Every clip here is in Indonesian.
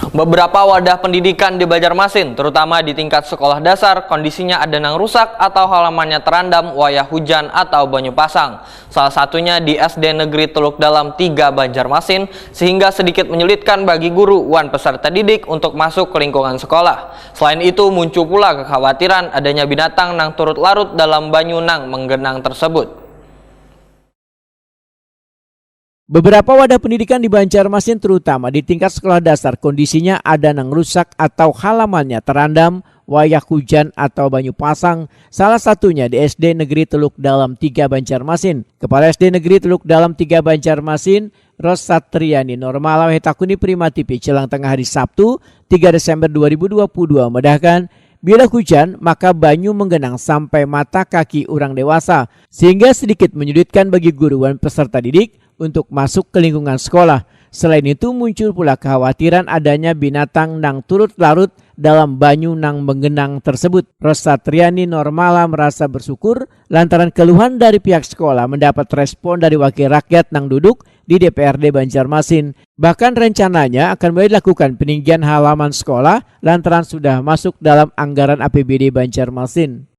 Beberapa wadah pendidikan di Banjarmasin, terutama di tingkat sekolah dasar, kondisinya ada yang rusak atau halamannya terendam wayah hujan atau banyu pasang. Salah satunya di SD Negeri Teluk Dalam 3 Banjarmasin, sehingga sedikit menyulitkan bagi guru wan peserta didik untuk masuk ke lingkungan sekolah. Selain itu, muncul pula kekhawatiran adanya binatang nang turut larut dalam banyu nang menggenang tersebut. Beberapa wadah pendidikan di Banjarmasin terutama di tingkat sekolah dasar kondisinya ada yang rusak atau halamannya terendam wayah hujan atau banyu pasang, salah satunya di SD Negeri Teluk Dalam 3 Banjarmasin. Kepala SD Negeri Teluk Dalam 3 Banjarmasin, Rosatriani Normala Hetakuni Prima TV jelang tengah hari Sabtu 3 Desember 2022 medahkan bila hujan maka banyu menggenang sampai mata kaki orang dewasa sehingga sedikit menyulitkan bagi guru dan peserta didik untuk masuk ke lingkungan sekolah. Selain itu muncul pula kekhawatiran adanya binatang nang turut larut dalam banyu nang menggenang tersebut. Rosatriani Normala merasa bersyukur lantaran keluhan dari pihak sekolah mendapat respon dari wakil rakyat nang duduk di DPRD Banjarmasin. Bahkan rencananya akan mulai dilakukan peninggian halaman sekolah lantaran sudah masuk dalam anggaran APBD Banjarmasin.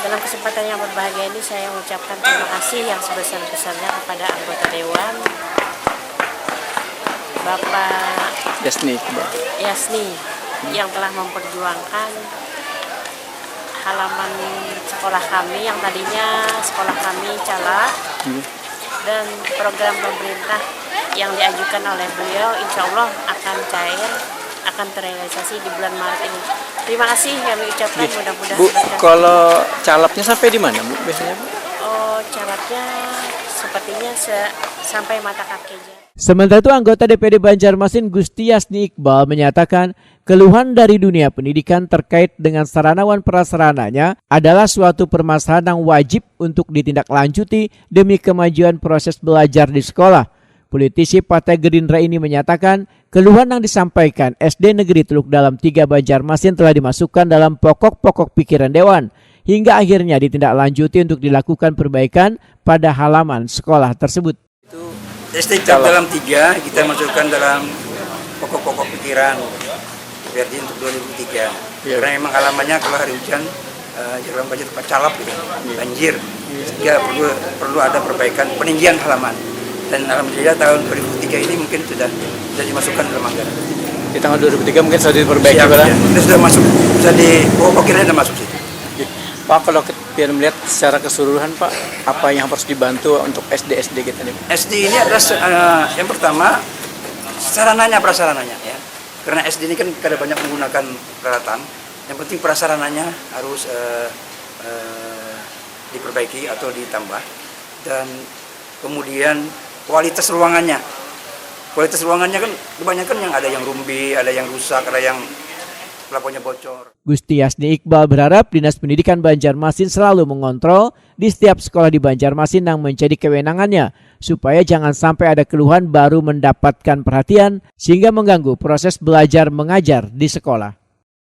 Dalam kesempatan yang berbahagia ini saya mengucapkan terima kasih yang sebesar-besarnya kepada anggota Dewan Bapak Yasni yang telah memperjuangkan halaman sekolah kami yang tadinya sekolah kami Calak dan program pemerintah yang diajukan oleh beliau insya Allah akan cair, akan terrealisasi di bulan Maret ini. Terima kasih kami ucapkan mudah-mudahan. Bu, kalau calapnya sampai di mana Bu biasanya Bu? Oh, calapnya sepertinya sampai mata kakinya. Sementara itu anggota DPD Banjarmasin Gusti Yasni Iqbal menyatakan keluhan dari dunia pendidikan terkait dengan sarana wan prasarananya adalah suatu permasalahan yang wajib untuk ditindaklanjuti demi kemajuan proses belajar di sekolah. Politisi Partai Gerindra ini menyatakan keluhan yang disampaikan SD Negeri Teluk Dalam 3 Banjarmasin telah dimasukkan dalam pokok-pokok pikiran Dewan hingga akhirnya ditindaklanjuti untuk dilakukan perbaikan pada halaman sekolah tersebut. SD Teluk Dalam 3 kita masukkan dalam pokok-pokok pikiran DPRD untuk 2003. Karena memang halamannya kalau hari hujan jalan banjir tempat calap gitu, banjir, sehingga perlu ada perbaikan peninggian halaman. Dan alhamdulillah tahun 2003 ini mungkin sudah dimasukkan dalam anggaran. Di tahun 2003 mungkin sudah diperbaiki ya, kita sudah masuk, sudah di pokok-pokoknya sudah masuk situ. Pak, kalau kita melihat secara keseluruhan Pak, apa yang harus dibantu untuk SD kita nih? SD ini adalah yang pertama prasarananya ya. Karena SD ini kan kada banyak menggunakan peralatan. Yang penting prasarananya harus diperbaiki atau ditambah. Dan kemudian kualitas ruangannya kan kebanyakan yang ada yang rumbi, ada yang rusak, ada yang plafonnya bocor. Gusti Yasni Iqbal berharap Dinas Pendidikan Banjarmasin selalu mengontrol di setiap sekolah di Banjarmasin yang menjadi kewenangannya supaya jangan sampai ada keluhan baru mendapatkan perhatian sehingga mengganggu proses belajar mengajar di sekolah.